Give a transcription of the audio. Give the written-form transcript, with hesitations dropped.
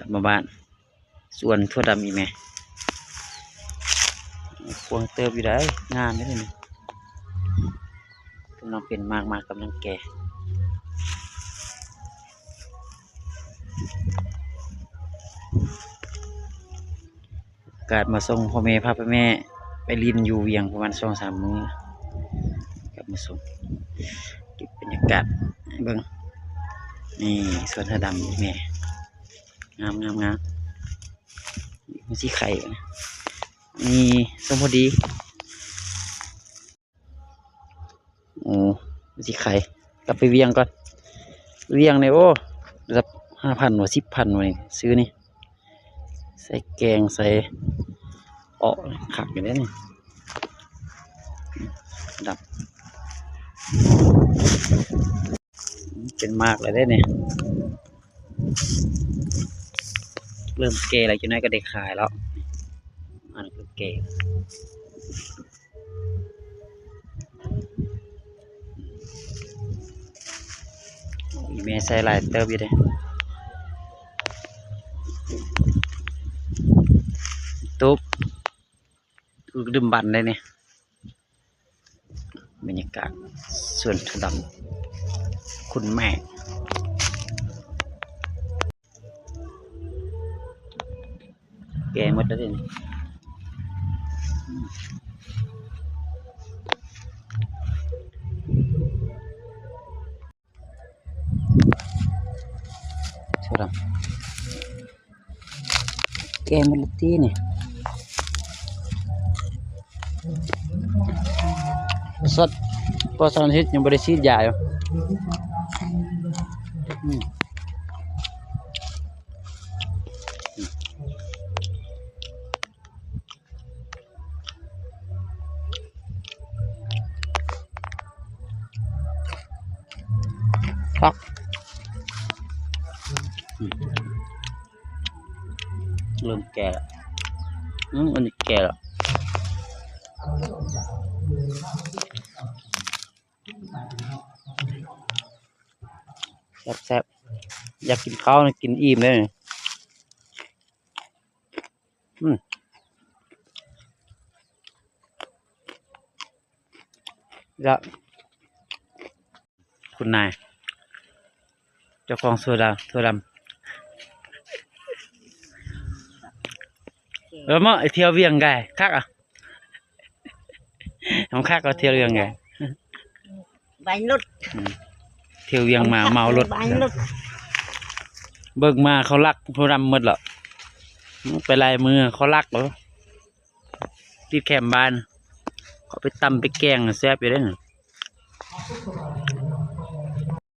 กลับมาบ้านส่วนทั่วดำอีแม่พวงเติบอยู่ได้งามไม่ได้เนี่ยกำลังเป็นมากกำลังแก่กาดมาส่งพ่อแม่พาพ่อแม่ไปลินอยู่เวียงประมาณ2-3 มื้อกลับมาส่งเก็บบรรยากาศเบิ่งนี่สวนถั่วดำแม่งามมีสีไข่มีส้มพอดีโอ้มีสีไข่กลับไปเวียงก่อนเวียงเนี่ยโอ้ระดับ5,000 หรือ 10,000 หน่วยซื้อนี่ใส่แกงใส่ขักอยู่ได้นี่ดับเป็นมากเลยได้เนี่ยเริ่มเกยอะไรจนไหนก็ได้ขายแล้วอันนี้ก็เกยอีเมลใส่ลายเติบอยู่เลยตุ๊บดื่มบันเลยเนี่ยบรรยากาศสวนถั่วดำคุณแม่แกหมดแล้วเนี่ยถั่วดำแกหมดแล้วที่เนี่ยสดพอสอนทิศยังบริสีดยาอยู่ครับเริ่มแก่แล้วอันนี้แก่แล้วแซ่บอยากกินข้าวนะกินอิ่มเลยจะคุณนายเจ้าของถั่วดำแล้วมั้งไอเที่ยวเวียงไงคักอ่ะน้องคักก็เที่ยวเวียงไงใบนุดเที่ยวเวียงมาเมารถเบิกมาเขาลักถั่วดำหมดเหรอไปลายมือเขาลักเหรอที่แคมบ้านเขาไปตำไปแกงแซ่บอยู่ได้หนึ่ง